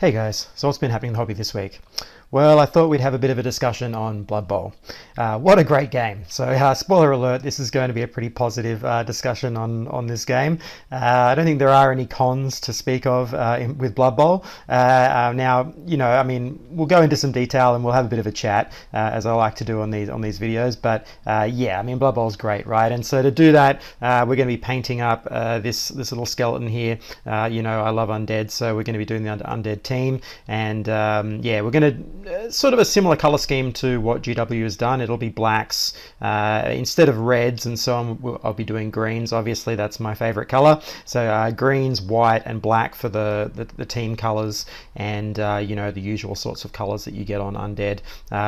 Hey guys, so what's been happening in the hobby this week? Well, I thought we'd have a bit of a discussion on Blood Bowl. What a great game. So, spoiler alert, this is going to be a pretty positive discussion on this game. I don't think there are any cons to speak of with Blood Bowl. Now, we'll go into some detail and we'll have a bit of a chat, as I like to do on these videos. But Blood Bowl's great, right? And so to do that, we're going to be painting up this little skeleton here. I love Undead, so we're going to be doing the Undead team. And we're going to sort of a similar color scheme to what GW has done. It'll be blacks instead of reds and so on. I'll be doing greens. Obviously, that's my favorite color. So greens, white, and black for the team colors, and the usual sorts of colors that you get on Undead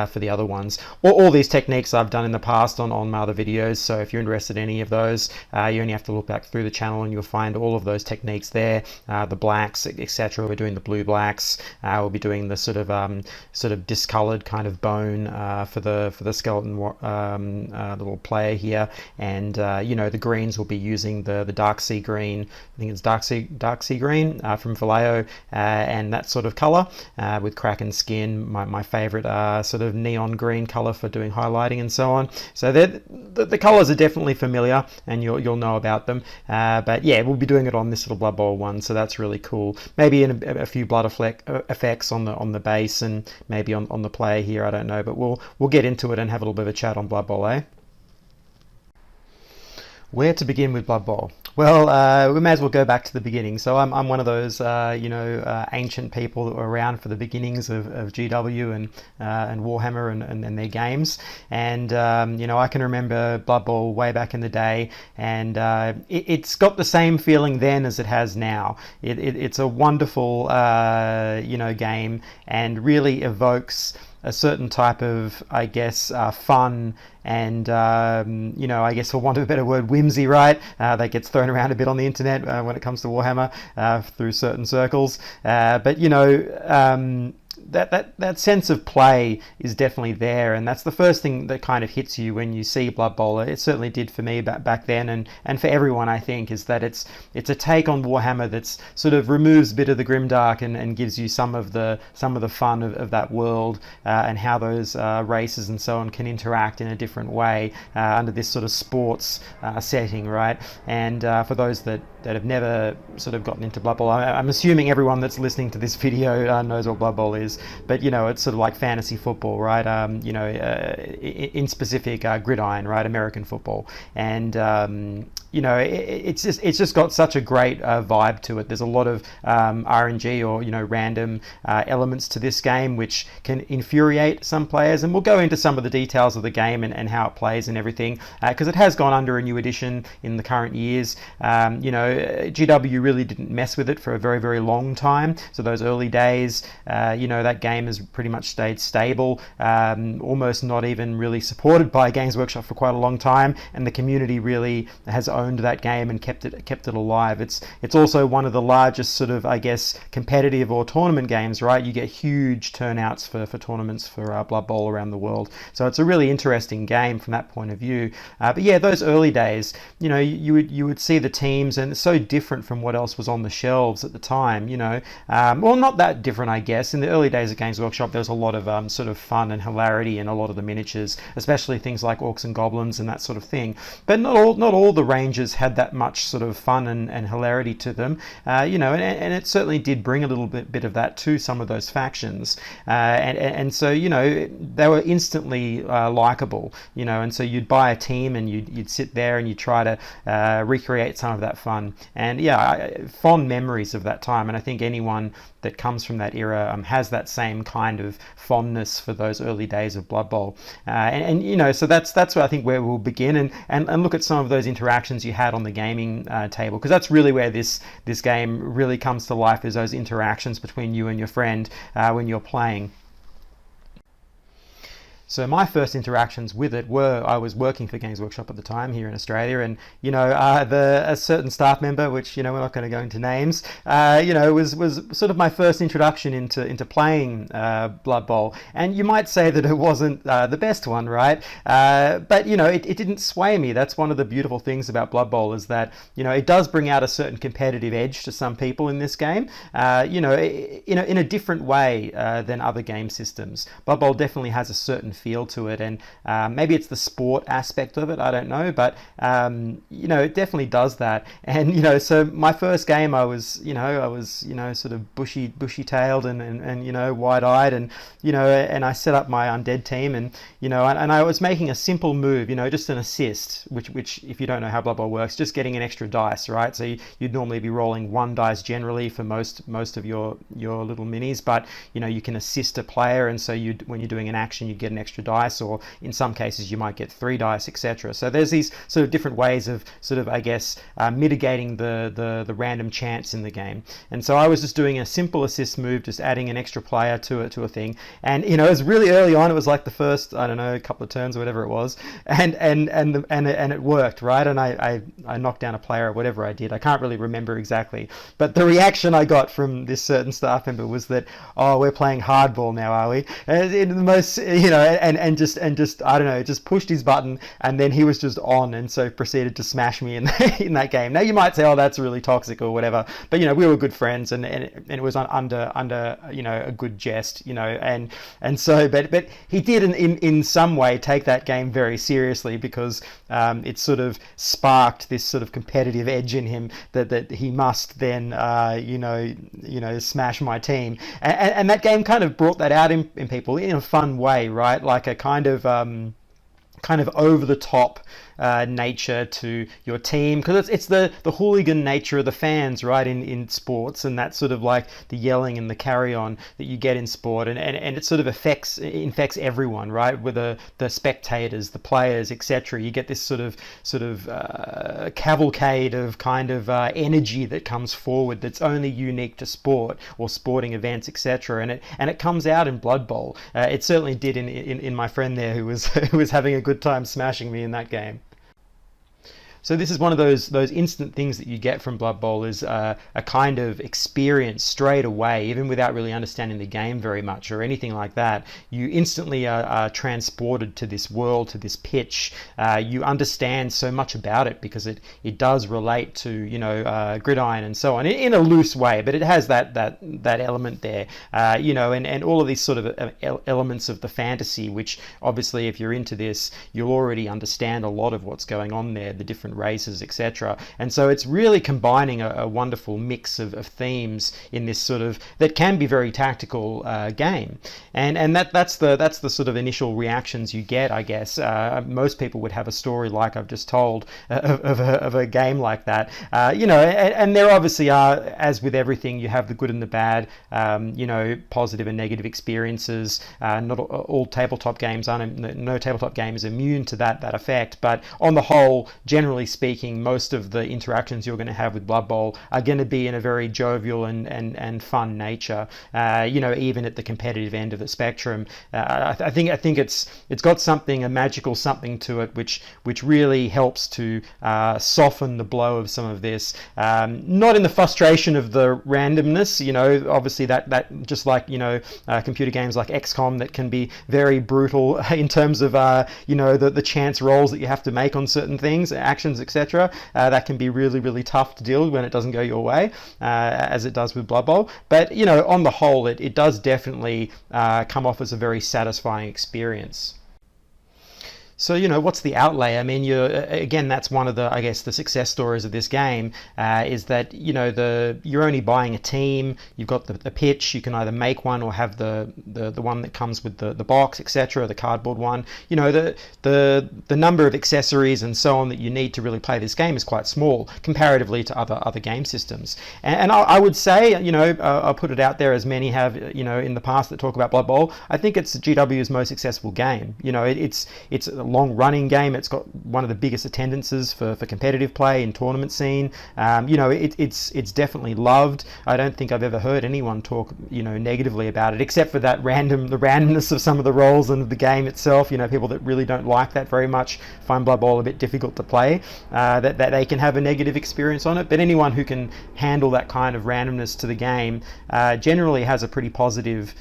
for the other ones. All these techniques I've done in the past on my other videos. So if you're interested in any of those, you only have to look back through the channel and you'll find all of those techniques there. The blacks, etc. We're doing the blue blacks. We'll be doing the sort of discolored kind of bone for the skeleton little player here, and the greens will be using the dark sea green. I think it's dark sea green from Vallejo, and that sort of color with Kraken skin, my favorite sort of neon green color for doing highlighting and so on. So the colors are definitely familiar and you'll know about them, but yeah, we'll be doing it on this little Blood Bowl one, so that's really cool. Maybe in a few blood effects on the base and maybe on the player here, I don't know, but we'll get into it and have a little bit of a chat on Blood Bowl, eh? Where to begin with Blood Bowl? Well, we may as well go back to the beginning. So I'm one of those, ancient people that were around for the beginnings of GW and Warhammer and their games. And, I can remember Blood Bowl way back in the day, and it's got the same feeling then as it has now. It's a wonderful, game, and really evokes a certain type of, I guess, fun and, I guess for want of a better word, whimsy, right? That gets thrown around a bit on the internet when it comes to Warhammer through certain circles. That sense of play is definitely there, and that's the first thing that kind of hits you when you see Blood Bowl. It certainly did for me back then, and for everyone, I think, is that it's a take on Warhammer that's sort of removes a bit of the grimdark and gives you some of the fun of that world, and how those races and so on can interact in a different way under this sort of sports setting, right? And for those that have never sort of gotten into Blood Bowl, I'm assuming everyone that's listening to this video knows what Blood Bowl is. But it's sort of like fantasy football, right? In specific, gridiron, right? American football, and it's just got such a great vibe to it. There's a lot of RNG or random elements to this game which can infuriate some players, and we'll go into some of the details of the game and how it plays and everything, because it has gone under a new edition in the current years. GW really didn't mess with it for a very, very long time. So those early days, that game has pretty much stayed stable, almost not even really supported by Games Workshop for quite a long time, and the community really has owned that game and kept it alive. It's also one of the largest sort of, I guess, competitive or tournament games, right? You get huge turnouts for tournaments for Blood Bowl around the world. So it's a really interesting game from that point of view. But yeah, those early days, you would see the teams, and it's so different from what else was on the shelves at the time. Well, not that different, I guess. In the early days of Games Workshop, there was a lot of sort of fun and hilarity in a lot of the miniatures, especially things like orcs and goblins and that sort of thing. But not all the ranges had that much sort of fun and hilarity to them, and it certainly did bring a little bit of that to some of those factions, and so they were instantly likable, and so you'd buy a team and you'd sit there and you try to recreate some of that fun, and fond memories of that time. And I think anyone that comes from that era has that same kind of fondness for those early days of Blood Bowl, so that's where I think where we'll begin and look at some of those interactions you had on the gaming table, because that's really where this game really comes to life, is those interactions between you and your friend when you're playing. So my first interactions with it were, I was working for Games Workshop at the time here in Australia, and a certain staff member, which we're not going to go into names, was sort of my first introduction into playing Blood Bowl. And you might say that it wasn't the best one, right? But it didn't sway me. That's one of the beautiful things about Blood Bowl, is that it does bring out a certain competitive edge to some people in this game. In a different way than other game systems. Blood Bowl definitely has a certain feel to it, and maybe it's the sport aspect of it, I don't know, but it definitely does that. And so my first game, I was sort of bushy tailed and wide-eyed, and I set up my Undead team, and I was making a simple move, just an assist, which if you don't know how Blood Bowl works, just getting an extra dice, right? So you'd normally be rolling one dice generally for most of your little minis, but you can assist a player, and so when you're doing an action, you get an extra dice, or in some cases you might get 3 dice, etc. So there's these sort of different ways of sort of, I guess, mitigating the random chance in the game. And so I was just doing a simple assist move, just adding an extra player to a thing, and it was really early on. It was like the first, I don't know, a couple of turns or whatever it was, and it worked, right? And I knocked down a player or whatever I did. I can't really remember exactly, but the reaction I got from this certain staff member was that, oh, we're playing hardball now, are we? And in the most, and just I don't know, just pushed his button, and then he was just on, and so proceeded to smash me in that game. Now you might say, oh, that's really toxic or whatever, but we were good friends, and it was under a good jest, and so but he did in some way take that game very seriously, because it sort of sparked this sort of competitive edge in him that he must then smash my team, and that game kind of brought that out in people in a fun way, right? Like a kind of over the top nature to your team, because it's the hooligan nature of the fans, right, in sports, and that's sort of like the yelling and the carry on that you get in sport, and it sort of infects everyone, right, with the spectators, the players, etc. You get this sort of cavalcade of kind of energy that comes forward that's only unique to sport or sporting events, etc. And it comes out in Blood Bowl. It certainly did in my friend there, who was who was having a good time smashing me in that game. So this is one of those instant things that you get from Blood Bowl, is a kind of experience straight away, even without really understanding the game very much or anything like that. You instantly are transported to this world, to this pitch. You understand so much about it because it does relate to gridiron and so on in a loose way, but it has that element there, and all of these sort of elements of the fantasy, which obviously if you're into this, you'll already understand a lot of what's going on there, the different races, etc. And so it's really combining a wonderful mix of themes in this sort of, that can be very tactical game, and that's the sort of initial reactions you get, I guess. Most people would have a story like I've just told of a game like that, and there obviously are, as with everything, you have the good and the bad, positive and negative experiences. Not all tabletop games are, no tabletop game is immune to that effect, but on the whole, generally speaking, most of the interactions you're going to have with Blood Bowl are going to be in a very jovial and fun nature. Even at the competitive end of the spectrum, I think it's got something, a magical something to it, which really helps to soften the blow of some of this. Not in the frustration of the randomness, obviously that just like computer games like XCOM, that can be very brutal in terms of the chance rolls that you have to make on certain things, actions, etc. That can be really, really tough to deal with when it doesn't go your way, as it does with Blood Bowl. But on the whole, it does definitely come off as a very satisfying experience. So, what's the outlay? I mean, again, that's one of the, I guess, the success stories of this game, is that, you're only buying a team, you've got the pitch, you can either make one or have the one that comes with the box, etc., the cardboard one. The number of accessories and so on that you need to really play this game is quite small comparatively to other game systems. And I would say, I'll put it out there, as many have, in the past that talk about Blood Bowl, I think it's GW's most successful game. It's long-running game. It's got one of the biggest attendances for competitive play in tournament scene. It's definitely loved. I don't think I've ever heard anyone talk negatively about it, except for the randomness of some of the roles and the game itself. People that really don't like that very much find Blood Bowl a bit difficult to play. That they can have a negative experience on it, but anyone who can handle that kind of randomness to the game generally has a pretty positive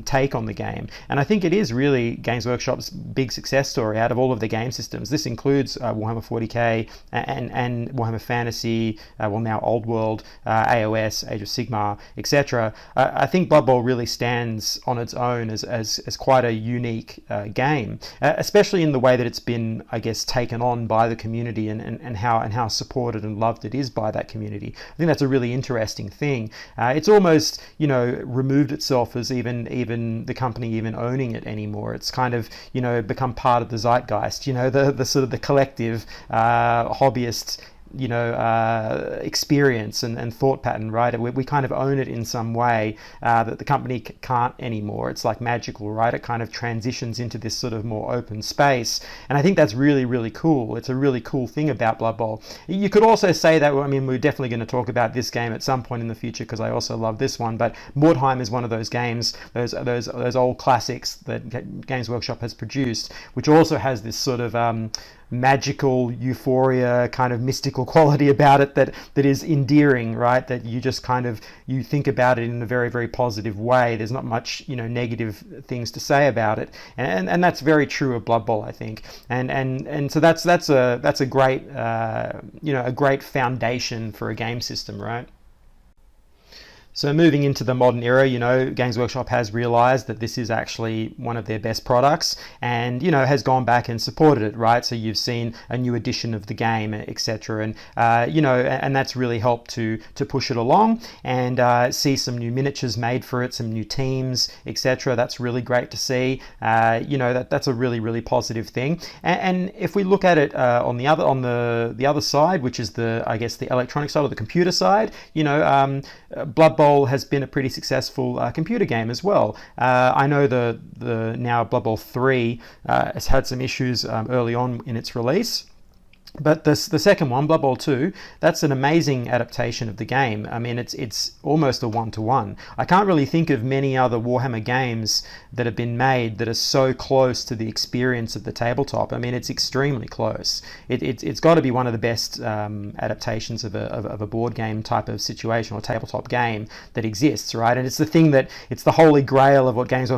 take on the game. And I think it is really Games Workshop's big success story out of all of the game systems. This includes Warhammer 40k and Warhammer Fantasy, now Old World, AOS, Age of Sigmar, etc. I think Blood Bowl really stands on its own as quite a unique game, especially in the way that it's been, I guess, taken on by the community and how supported and loved it is by that community. I think that's a really interesting thing. It's almost removed itself as even the company even owning it anymore. It's kind of become part of the zeitgeist, the sort of the collective hobbyist experience and thought pattern, right? We kind of own it in some way that the company can't anymore. It's like magical, right? It kind of transitions into this sort of more open space, and I think that's really, really cool. It's a really cool thing about Blood Bowl. You could also say that, we're definitely going to talk about this game at some point in the future because I also love this one, but Mordheim is one of those games, those old classics that Games Workshop has produced, which also has this sort of magical euphoria, kind of mystical quality about it that is endearing, right? That you just kind of, you think about it in a very, very positive way. There's not much negative things to say about it, and that's very true of Blood Bowl, I think. And so that's a great a great foundation for a game system, right? So moving into the modern era, Games Workshop has realized that this is actually one of their best products and, has gone back and supported it, right? So you've seen a new edition of the game, etc. And, and that's really helped to push it along and see some new miniatures made for it, some new teams, etc. That's really great to see. That's a really, really positive thing. And if we look at it on the other side, which is the electronic side or the computer side, Blood Bowl has been a pretty successful computer game as well. I know the now Blood Bowl 3 has had some issues early on in its release. But the second one, Blood Bowl 2, that's an amazing adaptation of the game. It's almost a one-to-one. I can't really think of many other Warhammer games that have been made that are so close to the experience of the tabletop. It's extremely close. It's got to be one of the best adaptations of a board game type of situation or tabletop game that exists, right? And it's the holy grail of what Games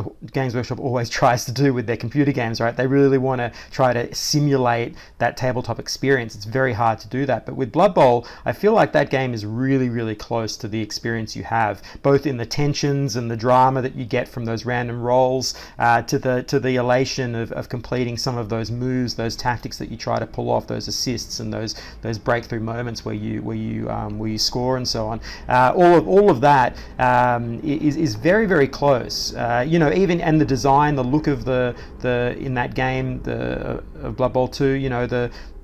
Workshop always tries to do with their computer games, right? They really want to try to simulate that tabletop experience. It's very hard to do that, but with Blood Bowl I feel like that game is really, really close to the experience you have, both in the tensions and the drama that you get from those random rolls, to the elation of completing some of those moves, those tactics that you try to pull off, those assists and those breakthrough moments where you score and so on. All of that is very, very close. Even and the design, the look of the in that game, of Blood Bowl 2,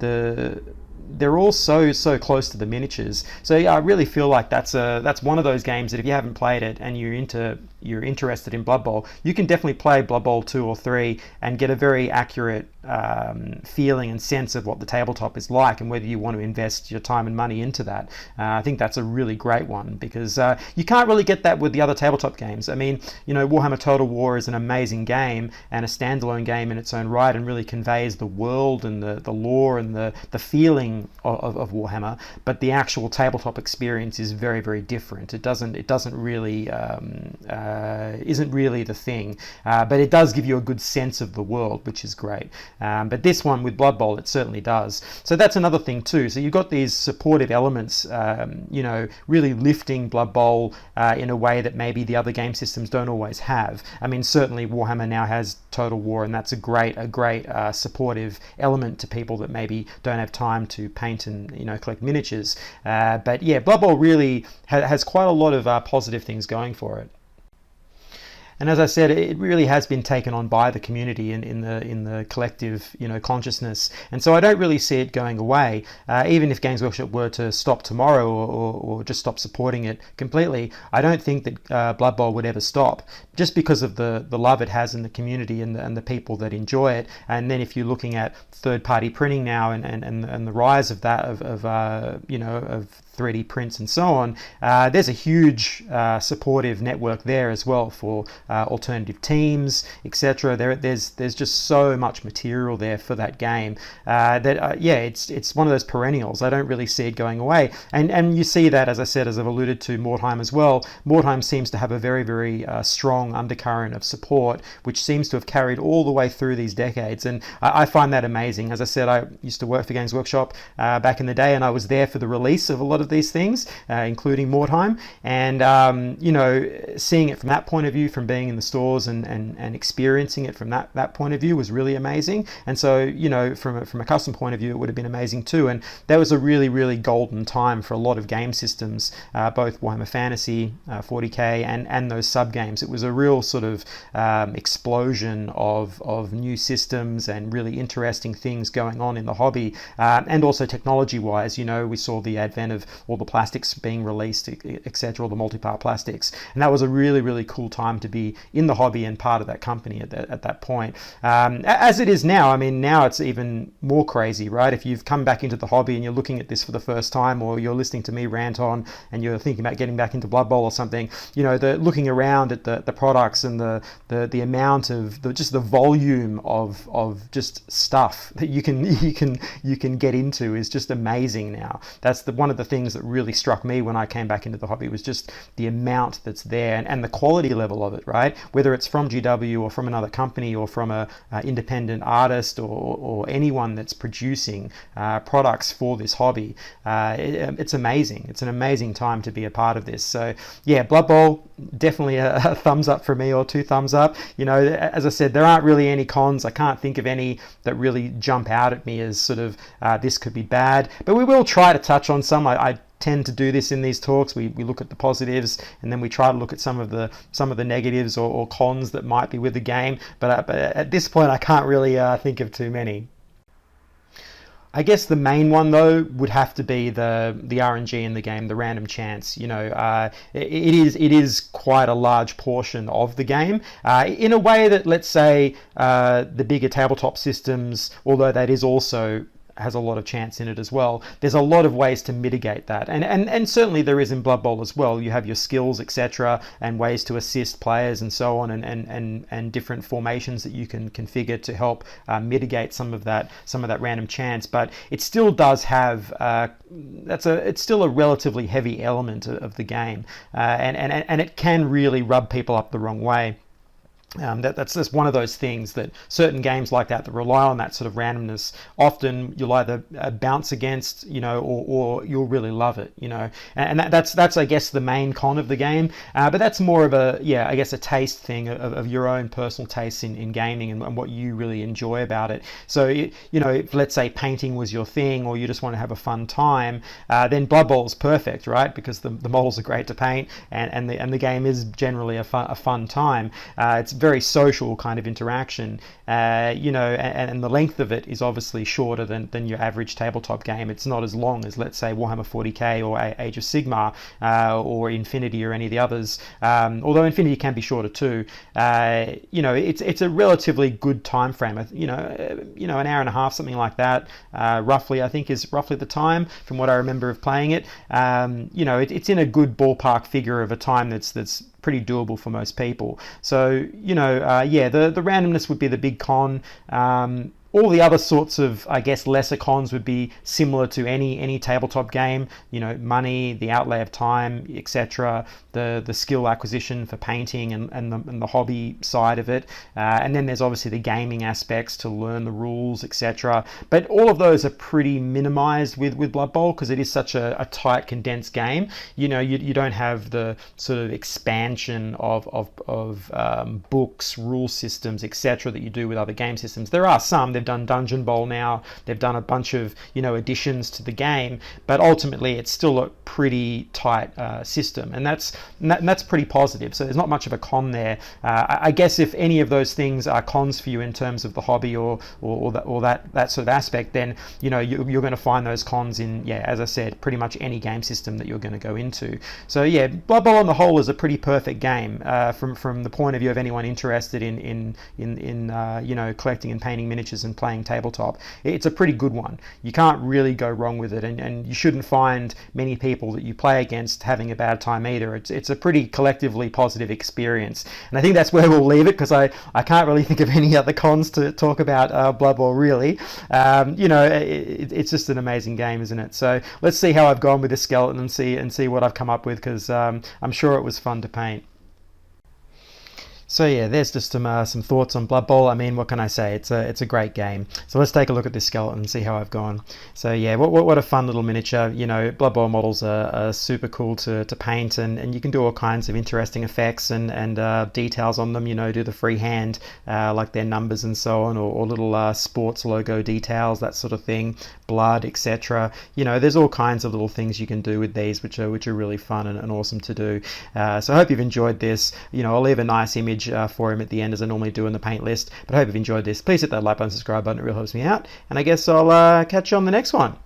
they're all so close to the miniatures. So yeah, I really feel like that's one of those games that if you haven't played it and you're interested in Blood Bowl, you can definitely play Blood Bowl 2 or 3 and get a very accurate feeling and sense of what the tabletop is like and whether you want to invest your time and money into that. I think that's a really great one because you can't really get that with the other tabletop games. Warhammer Total War is an amazing game and a standalone game in its own right and really conveys the world and the lore and the feeling of Warhammer, but the actual tabletop experience is very, very different. It doesn't really isn't really the thing, but it does give you a good sense of the world, which is great. But this one with Blood Bowl, it certainly does. So that's another thing too. So you've got these supportive elements, really lifting Blood Bowl in a way that maybe the other game systems don't always have. Certainly Warhammer now has Total War, and that's a great supportive element to people that maybe don't have time to paint and collect miniatures. But yeah, Blood Bowl really has quite a lot of positive things going for it. And as I said, it really has been taken on by the community in the collective, consciousness. And so I don't really see it going away. Even if Games Workshop were to stop tomorrow or just stop supporting it completely, I don't think that Blood Bowl would ever stop, just because of the love it has in the community and the people that enjoy it. And then if you're looking at third-party printing now and the rise of that of 3D prints and so on, there's a huge supportive network there as well for alternative teams, etc. There's just so much material there for that game that it's one of those perennials. I don't really see it going away, and you see that, as I said, as I've alluded to, Mordheim as well. Mordheim seems to have a very, very strong undercurrent of support, which seems to have carried all the way through these decades, and I find that amazing. As I said, I used to work for Games Workshop back in the day, and I was there for the release of a lot of these things, including Mordheim, and seeing it from that point of view, from being in the stores and experiencing it from that point of view, was really amazing. And so, from a custom point of view, it would have been amazing too. And that was a really, really golden time for a lot of game systems, both Warhammer Fantasy, 40k, and those sub games. It was a real sort of explosion of new systems and really interesting things going on in the hobby, and also technology wise. We saw the advent of all the plastics being released, etc., all the multi-part plastics, and that was a really, really cool time to be in the hobby and part of that company at that point. As it is now, I mean, now it's even more crazy, right? If you've come back into the hobby and you're looking at this for the first time, or you're listening to me rant on and you're thinking about getting back into Blood Bowl or something, the looking around at the products and the amount of just the volume of just stuff that you can get into is just amazing now. That's one of the things that really struck me when I came back into the hobby, was just the amount that's there and the quality level of it, right? Whether it's from GW or from another company or from a independent artist or anyone that's producing products for this hobby, it's amazing. It's an amazing time to be a part of this. So yeah, Blood Bowl, definitely a thumbs up for me, or 2 thumbs up. As I said, there aren't really any cons. I can't think of any that really jump out at me as sort of this could be bad, but we will try to touch on some. I tend to do this in these talks. We look at the positives, and then we try to look at some of the negatives or cons that might be with the game, but at this point I can't really think of too many. I guess the main one, though, would have to be the RNG in the game, the random chance. It is quite a large portion of the game, in a way that, let's say, the bigger tabletop systems, although that is also has a lot of chance in it as well. There's a lot of ways to mitigate that, and certainly there is in Blood Bowl as well. You have your skills, etc., and ways to assist players and so on, and different formations that you can configure to help mitigate some of that random chance. But it still does have it's still a relatively heavy element of the game, and it can really rub people up the wrong way. That's just one of those things that certain games like that rely on that sort of randomness. Often you'll either bounce against, or you'll really love it, and that's I guess the main con of the game. But that's more of a taste thing of your own personal taste in gaming and what you really enjoy about it. So if let's say painting was your thing, or you just want to have a fun time, then Blood Bowl's perfect, right? Because the models are great to paint, and the game is generally a fun time. It's very social kind of interaction, and the length of it is obviously shorter than your average tabletop game. It's not as long as, let's say, Warhammer 40k or Age of Sigmar, or Infinity or any of the others, although Infinity can be shorter too. It's a relatively good time frame. An hour and a half, something like that, roughly, I think is roughly the time from what I remember of playing it. It's in a good ballpark figure of a time that's pretty doable for most people. So the randomness would be the big con. All the other sorts of, I guess, lesser cons would be similar to any tabletop game. Money, the outlay of time, etc. The skill acquisition for painting and the hobby side of it. And then there's obviously the gaming aspects to learn the rules, etc. But all of those are pretty minimized with Blood Bowl, because it is such a tight, condensed game. You don't have the sort of expansion of books, rule systems, etc. that you do with other game systems. There are some. They're they've done Dungeon Bowl now, they've done a bunch of, additions to the game, but ultimately it's still a pretty tight system, and that's pretty positive. So there's not much of a con there. I guess if any of those things are cons for you in terms of the hobby or that sort of aspect, then you're going to find those cons in, as I said, pretty much any game system that you're going to go into. So yeah, Blood Bowl on the whole is a pretty perfect game from the point of view of anyone interested in collecting and painting miniatures and playing tabletop. It's a pretty good one. You can't really go wrong with it, and you shouldn't find many people that you play against having a bad time either. It's a pretty collectively positive experience, and I think that's where we'll leave it, because I can't really think of any other cons to talk about Blood Bowl really. It's just an amazing game, isn't it? So let's see how I've gone with this skeleton and see what I've come up with, because I'm sure it was fun to paint. So yeah, there's just some thoughts on Blood Bowl. I mean, what can I say? It's a great game. So let's take a look at this skeleton and see how I've gone. So yeah, what a fun little miniature. Blood Bowl models are super cool to paint, and you can do all kinds of interesting effects and details on them. Do the freehand, like their numbers and so on, or little sports logo details, that sort of thing, blood, etc. There's all kinds of little things you can do with these, which are really fun and awesome to do. So I hope you've enjoyed this. I'll leave a nice image for him at the end, as I normally do in the paint list. But I hope you've enjoyed this. Please hit that like button, subscribe button, it really helps me out. And I guess I'll catch you on the next one.